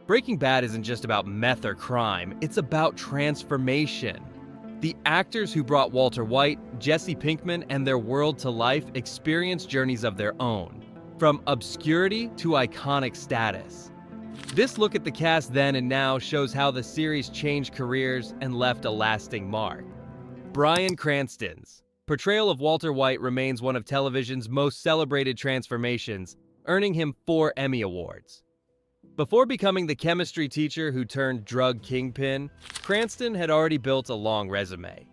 Breaking Bad isn't just about meth or crime, it's about transformation. The actors who brought Walter White, Jesse Pinkman, and their world to life experienced journeys of their own, from obscurity to iconic status. This look at the cast then and now shows how the series changed careers and left a lasting mark. Bryan Cranston's portrayal of Walter White remains one of television's most celebrated transformations, earning him 4 Emmy Awards. Before becoming the chemistry teacher who turned drug kingpin, Cranston had already built a long resume.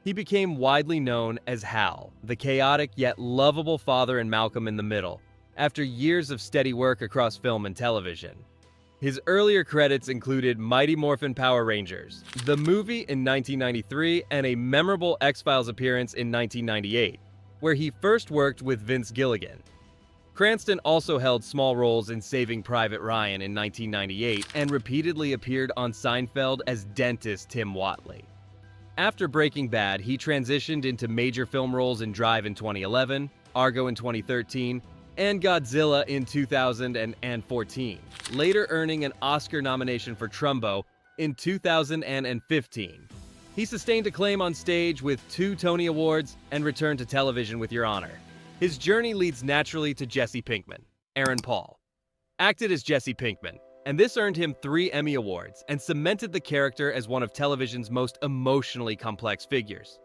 He became widely known as Hal, the chaotic yet lovable father in Malcolm in the Middle, after years of steady work across film and television. His earlier credits included Mighty Morphin Power Rangers, the movie in 1993, and a memorable X-Files appearance in 1998, where he first worked with Vince Gilligan. Cranston also held small roles in Saving Private Ryan in 1998 and repeatedly appeared on Seinfeld as dentist Tim Whatley. After Breaking Bad, he transitioned into major film roles in Drive in 2011, Argo in 2013, and Godzilla in 2014, later earning an Oscar nomination for Trumbo in 2015. He sustained acclaim on stage with 2 Tony Awards and returned to television with Your Honor. His journey leads naturally to Jesse Pinkman. Aaron Paul acted as Jesse Pinkman, and this earned him 3 Emmy Awards and cemented the character as one of television's most emotionally complex figures.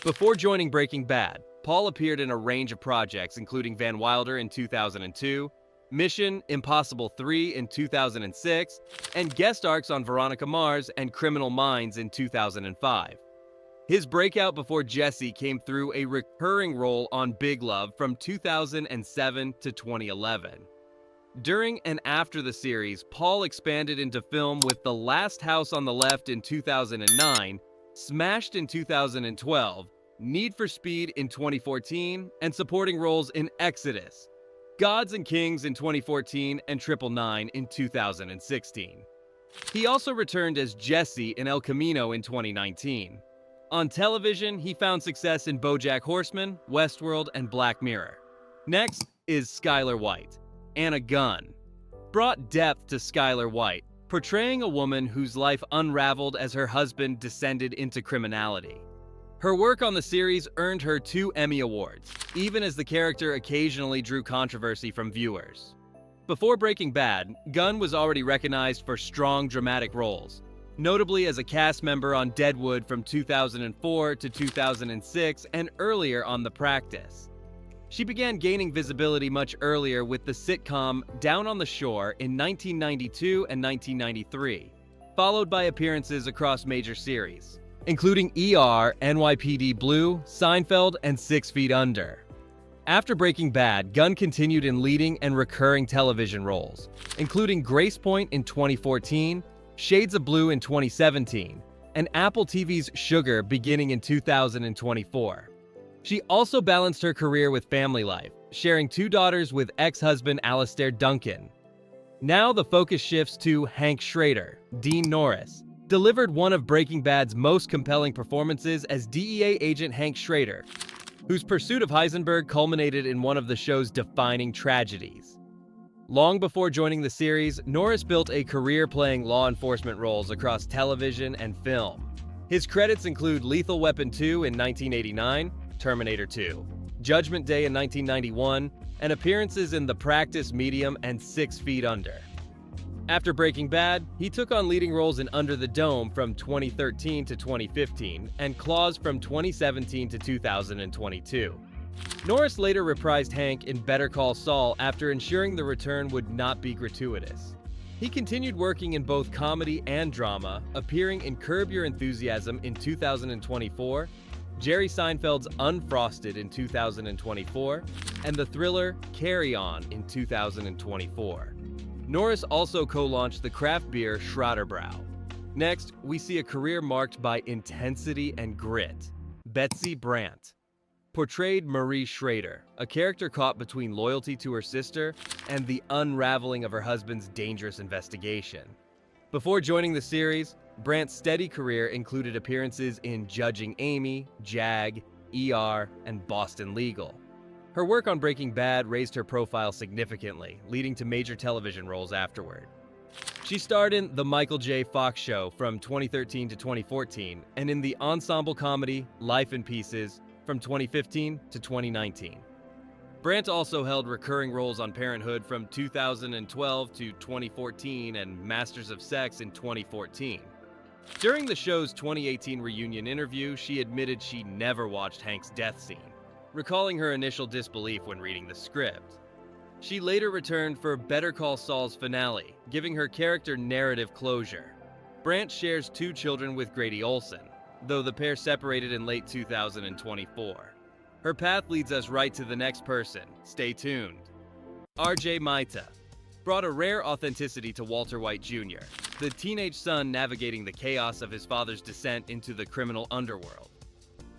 Before joining Breaking Bad, Paul appeared in a range of projects including Van Wilder in 2002, Mission Impossible 3 in 2006, and guest arcs on Veronica Mars and Criminal Minds in 2005. His breakout before Jesse came through a recurring role on Big Love from 2007 to 2011. During and after the series, Paul expanded into film with The Last House on the Left in 2009, Smashed in 2012, Need for Speed in 2014, and supporting roles in Exodus, Gods and Kings in 2014, and 999 in 2016. He also returned as Jesse in El Camino in 2019. On television, he found success in BoJack Horseman, Westworld, and Black Mirror. Next is Skyler White. Anna Gunn brought depth to Skyler White, portraying a woman whose life unraveled as her husband descended into criminality. Her work on the series earned her 2 Emmy Awards, even as the character occasionally drew controversy from viewers. Before Breaking Bad, Gunn was already recognized for strong dramatic roles, notably as a cast member on Deadwood from 2004 to 2006 and earlier on The Practice. She began gaining visibility much earlier with the sitcom Down on the Shore in 1992 and 1993, followed by appearances across major series, including ER, NYPD Blue, Seinfeld, and 6 Feet Under. After Breaking Bad, Gunn continued in leading and recurring television roles, including Grace Point in 2014, Shades of Blue in 2017, and Apple TV's Sugar beginning in 2024. She also balanced her career with family life, sharing 2 daughters with ex-husband Alastair Duncan. Now the focus shifts to Hank Schrader. Dean Norris delivered one of Breaking Bad's most compelling performances as DEA agent Hank Schrader, whose pursuit of Heisenberg culminated in one of the show's defining tragedies. Long before joining the series, Norris built a career playing law enforcement roles across television and film. His credits include Lethal Weapon 2 in 1989, Terminator 2, Judgment Day in 1991, and appearances in The Practice, Medium, and 6 Feet Under. After Breaking Bad, he took on leading roles in Under the Dome from 2013 to 2015, and Claws from 2017 to 2022. Norris later reprised Hank in Better Call Saul after ensuring the return would not be gratuitous. He continued working in both comedy and drama, appearing in Curb Your Enthusiasm in 2024, Jerry Seinfeld's Unfrosted in 2024, and the thriller Carry On in 2024. Norris also co-launched the craft beer Schroederbrau. Next, we see a career marked by intensity and grit. Betsy Brandt portrayed Marie Schrader, a character caught between loyalty to her sister and the unraveling of her husband's dangerous investigation. Before joining the series, Brandt's steady career included appearances in Judging Amy, JAG, ER, and Boston Legal. Her work on Breaking Bad raised her profile significantly, leading to major television roles afterward. She starred in The Michael J. Fox Show from 2013 to 2014 and in the ensemble comedy Life in Pieces from 2015 to 2019. Brandt also held recurring roles on Parenthood from 2012 to 2014 and Masters of Sex in 2014. During the show's 2018 reunion interview, she admitted she never watched Hank's death scene, recalling her initial disbelief when reading the script. She later returned for Better Call Saul's finale, giving her character narrative closure. Brandt shares 2 children with Grady Olson, though the pair separated in late 2024. Her path leads us right to the next person. Stay tuned. R.J. Maita brought a rare authenticity to Walter White Jr., the teenage son navigating the chaos of his father's descent into the criminal underworld.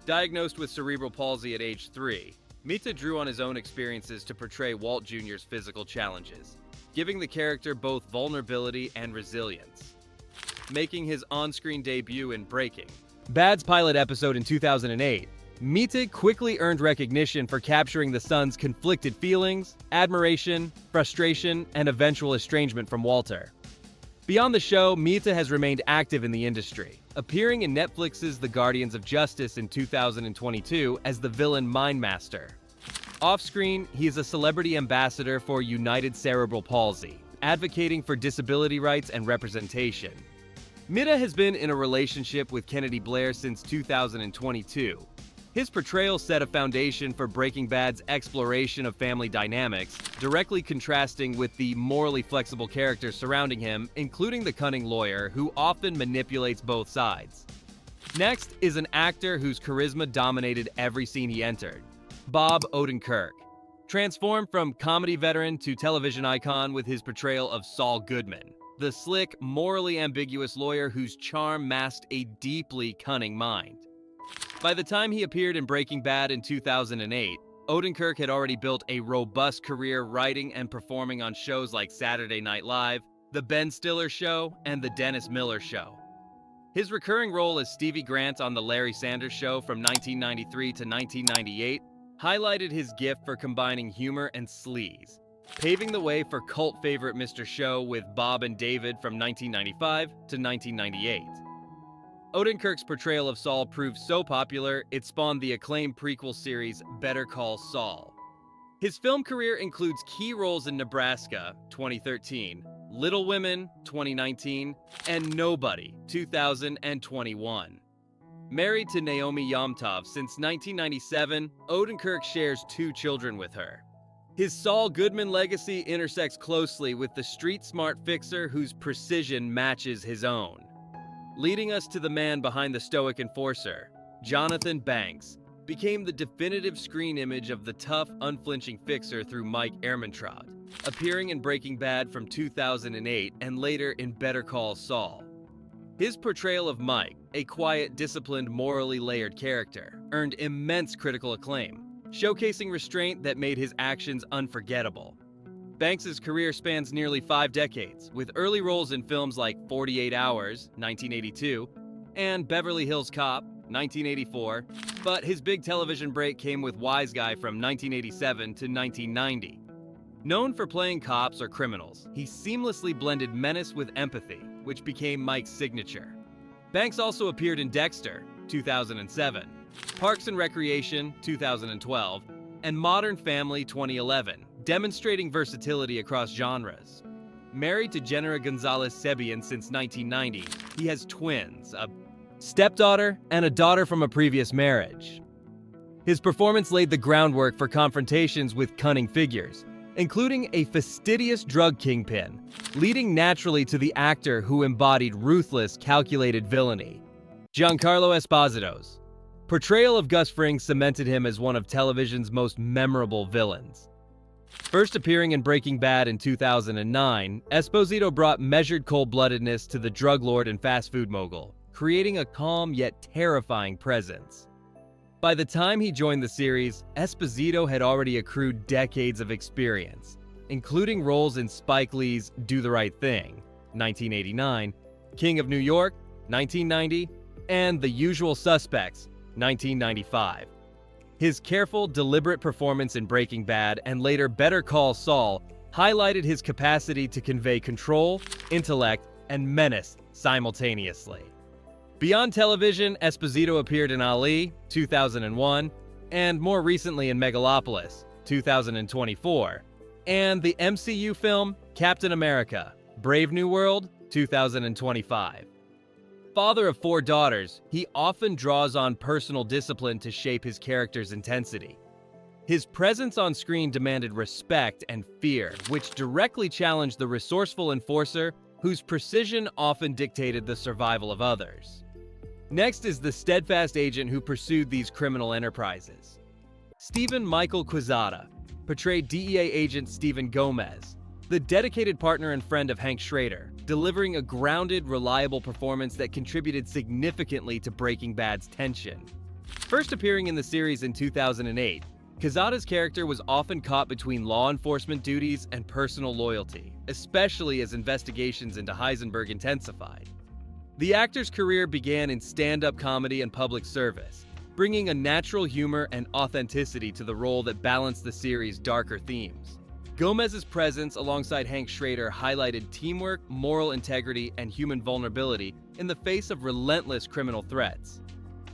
Diagnosed with cerebral palsy at age 3, Mita drew on his own experiences to portray Walt Jr.'s physical challenges, giving the character both vulnerability and resilience. Making his on-screen debut in Breaking Bad's pilot episode in 2008, Mita quickly earned recognition for capturing the son's conflicted feelings, admiration, frustration, and eventual estrangement from Walter. Beyond the show, Mita has remained active in the industry, appearing in Netflix's The Guardians of Justice in 2022 as the villain Mindmaster. Off-screen, he is a celebrity ambassador for United Cerebral Palsy, advocating for disability rights and representation. Mita has been in a relationship with Kennedy Blair since 2022. His portrayal set a foundation for Breaking Bad's exploration of family dynamics, directly contrasting with the morally flexible characters surrounding him, including the cunning lawyer who often manipulates both sides. Next is an actor whose charisma dominated every scene he entered, Bob Odenkirk. Transformed from comedy veteran to television icon with his portrayal of Saul Goodman, the slick, morally ambiguous lawyer whose charm masked a deeply cunning mind. By the time he appeared in Breaking Bad in 2008, Odenkirk had already built a robust career writing and performing on shows like Saturday Night Live, The Ben Stiller Show, and The Dennis Miller Show. His recurring role as Stevie Grant on The Larry Sanders Show from 1993 to 1998 highlighted his gift for combining humor and sleaze, paving the way for cult favorite Mr. Show with Bob and David from 1995 to 1998. Odenkirk's portrayal of Saul proved so popular, it spawned the acclaimed prequel series Better Call Saul. His film career includes key roles in Nebraska, 2013, Little Women, 2019, and Nobody, 2021. Married to Naomi Yomtov since 1997, Odenkirk shares 2 children with her. His Saul Goodman legacy intersects closely with the street-smart fixer whose precision matches his own. Leading us to the man behind the stoic enforcer, Jonathan Banks, became the definitive screen image of the tough, unflinching fixer through Mike Ehrmantraut, appearing in Breaking Bad from 2008 and later in Better Call Saul. His portrayal of Mike, a quiet, disciplined, morally layered character, earned immense critical acclaim, showcasing restraint that made his actions unforgettable. Banks' career spans nearly 5 decades, with early roles in films like 48 Hours, 1982, and Beverly Hills Cop, 1984, but his big television break came with Wise Guy from 1987 to 1990. Known for playing cops or criminals, he seamlessly blended menace with empathy, which became Mike's signature. Banks also appeared in Dexter, 2007, Parks and Recreation, 2012, and Modern Family, 2011, demonstrating versatility across genres. Married to Jennifer Gonzalez-Sebian since 1990, he has twins, a stepdaughter and a daughter from a previous marriage. His performance laid the groundwork for confrontations with cunning figures, including a fastidious drug kingpin, leading naturally to the actor who embodied ruthless, calculated villainy, Giancarlo Esposito's portrayal of Gus Fring cemented him as one of television's most memorable villains. First appearing in Breaking Bad in 2009, Esposito brought measured cold-bloodedness to the drug lord and fast food mogul, creating a calm yet terrifying presence. By the time he joined the series, Esposito had already accrued decades of experience, including roles in Spike Lee's Do the Right Thing, 1989, King of New York, 1990, and The Usual Suspects, 1995. His careful, deliberate performance in Breaking Bad and later Better Call Saul highlighted his capacity to convey control, intellect, and menace simultaneously. Beyond television, Esposito appeared in Ali, 2001, and more recently in Megalopolis, 2024, and the MCU film Captain America: Brave New World, 2025. Father of 4 daughters, he often draws on personal discipline to shape his character's intensity. His presence on screen demanded respect and fear, which directly challenged the resourceful enforcer whose precision often dictated the survival of others. Next is the steadfast agent who pursued these criminal enterprises. Stephen Michael Quezada portrayed DEA agent Stephen Gomez, the dedicated partner and friend of Hank Schrader, delivering a grounded, reliable performance that contributed significantly to Breaking Bad's tension. First appearing in the series in 2008, Quezada's character was often caught between law enforcement duties and personal loyalty, especially as investigations into Heisenberg intensified. The actor's career began in stand-up comedy and public service, bringing a natural humor and authenticity to the role that balanced the series' darker themes. Gomez's presence alongside Hank Schrader highlighted teamwork, moral integrity, and human vulnerability in the face of relentless criminal threats.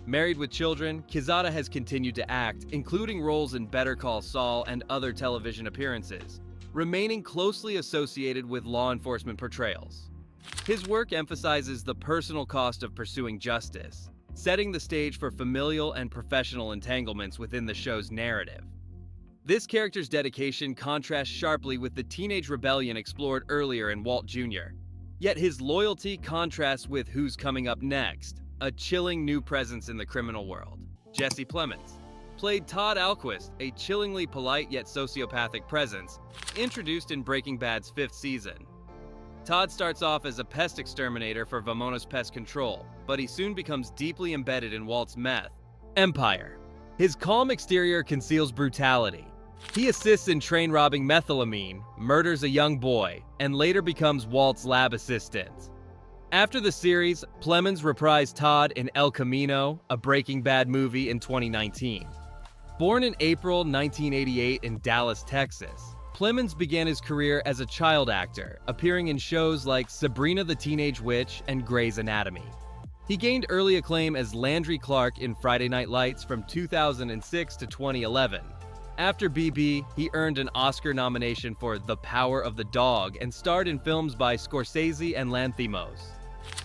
Married with children, Quezada has continued to act, including roles in Better Call Saul and other television appearances, remaining closely associated with law enforcement portrayals. His work emphasizes the personal cost of pursuing justice, setting the stage for familial and professional entanglements within the show's narrative. This character's dedication contrasts sharply with the teenage rebellion explored earlier in Walt Jr., yet his loyalty contrasts with who's coming up next, a chilling new presence in the criminal world. Jesse Plemons played Todd Alquist, a chillingly polite yet sociopathic presence, introduced in Breaking Bad's 5th season. Todd starts off as a pest exterminator for Vamonos Pest Control, but he soon becomes deeply embedded in Walt's meth empire. His calm exterior conceals brutality. He assists in train robbing methylamine, murders a young boy, and later becomes Walt's lab assistant. After the series, Plemons reprised Todd in El Camino, a Breaking Bad movie in 2019. Born in April 1988 in Dallas, Texas, Plemons began his career as a child actor, appearing in shows like Sabrina the Teenage Witch and Grey's Anatomy. He gained early acclaim as Landry Clark in Friday Night Lights from 2006 to 2011. After BB, he earned an Oscar nomination for The Power of the Dog and starred in films by Scorsese and Lanthimos.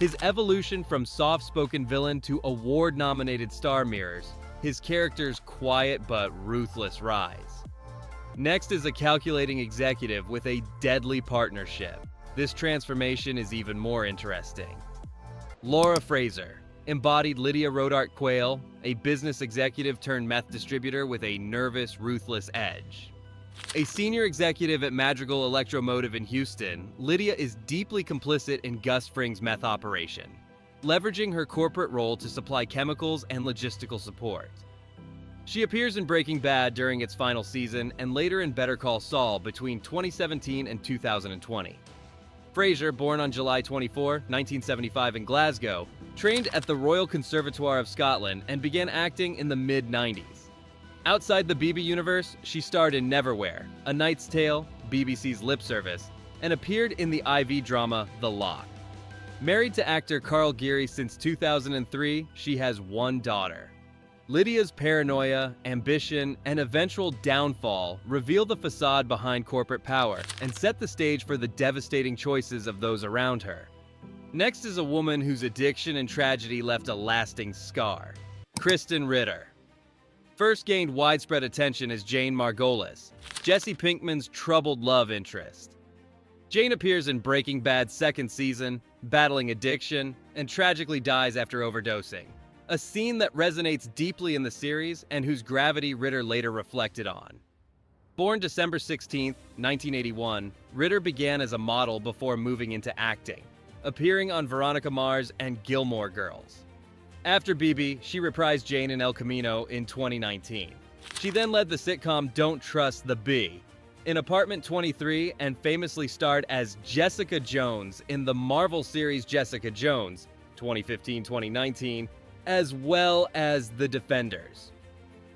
His evolution from soft-spoken villain to award-nominated star mirrors his character's quiet but ruthless rise. Next is a calculating executive with a deadly partnership. This transformation is even more interesting. Laura Fraser embodied Lydia Rodart Quayle, a business executive turned meth distributor with a nervous, ruthless edge. A senior executive at Madrigal Electromotive in Houston, Lydia is deeply complicit in Gus Fring's meth operation, leveraging her corporate role to supply chemicals and logistical support. She appears in Breaking Bad during its final season and later in Better Call Saul between 2017 and 2020. Fraser, born on July 24, 1975 in Glasgow, trained at the Royal Conservatoire of Scotland and began acting in the mid-90s. Outside the BB universe, she starred in Neverwhere, A Knight's Tale, BBC's Lip Service, and appeared in the IV drama The Lock. Married to actor Carl Geary since 2003, she has 1 daughter. Lydia's paranoia, ambition, and eventual downfall reveal the facade behind corporate power and set the stage for the devastating choices of those around her. Next is a woman whose addiction and tragedy left a lasting scar. Kristen Ritter first gained widespread attention as Jane Margolis, Jesse Pinkman's troubled love interest. Jane appears in Breaking Bad's 2nd season, battling addiction, and tragically dies after overdosing. A scene that resonates deeply in the series and whose gravity Ritter later reflected on. Born December 16, 1981, Ritter began as a model before moving into acting, appearing on Veronica Mars and Gilmore Girls. After BB, she reprised Jane in El Camino in 2019. She then led the sitcom Don't Trust the Bee in Apartment 23 and famously starred as Jessica Jones in the Marvel series Jessica Jones, 2015-2019, as well as The Defenders.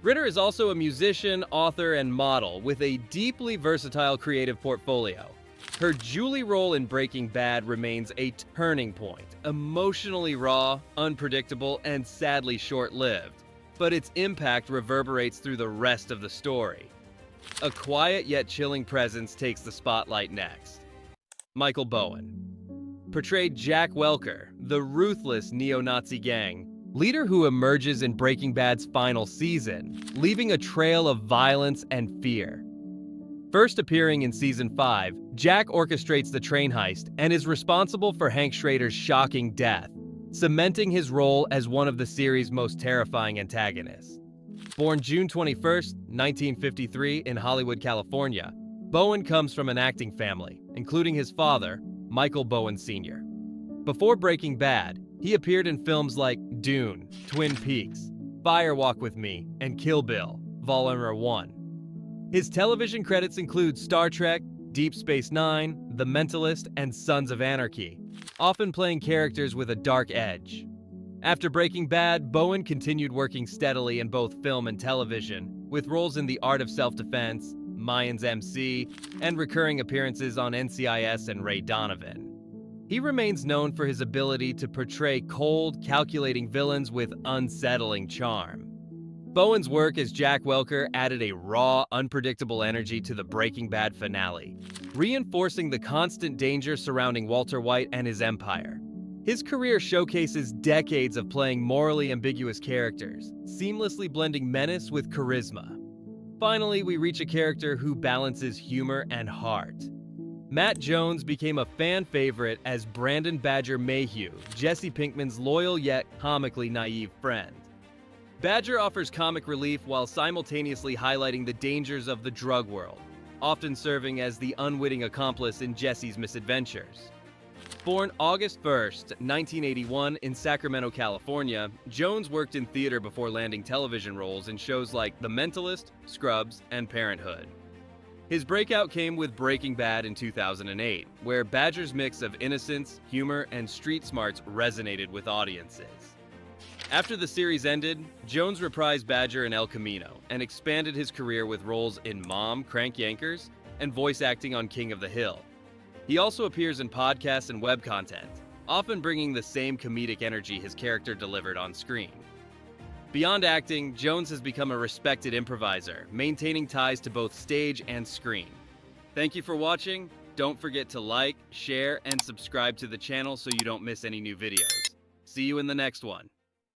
Ritter is also a musician, author, and model with a deeply versatile creative portfolio. Her Julie role in Breaking Bad remains a turning point, emotionally raw, unpredictable, and sadly short-lived, but its impact reverberates through the rest of the story. A quiet yet chilling presence takes the spotlight next. Michael Bowen portrayed Jack Welker, the ruthless neo-Nazi gang leader who emerges in Breaking Bad's final season, leaving a trail of violence and fear. First appearing in Season 5, Jack orchestrates the train heist and is responsible for Hank Schrader's shocking death, cementing his role as one of the series' most terrifying antagonists. Born June 21, 1953 in Hollywood, California, Bowen comes from an acting family, including his father, Michael Bowen Sr. Before Breaking Bad, he appeared in films like Dune, Twin Peaks, Fire Walk with Me, and Kill Bill, Volume 1. His television credits include Star Trek, Deep Space Nine, The Mentalist, and Sons of Anarchy, often playing characters with a dark edge. After Breaking Bad, Bowen continued working steadily in both film and television, with roles in The Art of Self-Defense, Mayans MC, and recurring appearances on NCIS and Ray Donovan. He remains known for his ability to portray cold, calculating villains with unsettling charm. Bowen's work as Jack Welker added a raw, unpredictable energy to the Breaking Bad finale, reinforcing the constant danger surrounding Walter White and his empire. His career showcases decades of playing morally ambiguous characters, seamlessly blending menace with charisma. Finally, we reach a character who balances humor and heart. Matt Jones became a fan favorite as Brandon Badger Mayhew, Jesse Pinkman's loyal yet comically naive friend. Badger offers comic relief while simultaneously highlighting the dangers of the drug world, often serving as the unwitting accomplice in Jesse's misadventures. Born August 1, 1981 in Sacramento, California, Jones worked in theater before landing television roles in shows like The Mentalist, Scrubs, and Parenthood. His breakout came with Breaking Bad in 2008, where Badger's mix of innocence, humor, and street smarts resonated with audiences. After the series ended, Jones reprised Badger in El Camino and expanded his career with roles in Mom, Crank Yankers, and voice acting on King of the Hill. He also appears in podcasts and web content, often bringing the same comedic energy his character delivered on screen. Beyond acting, Jones has become a respected improviser, maintaining ties to both stage and screen. Thank you for watching. Don't forget to like, share, and subscribe to the channel so you don't miss any new videos. See you in the next one.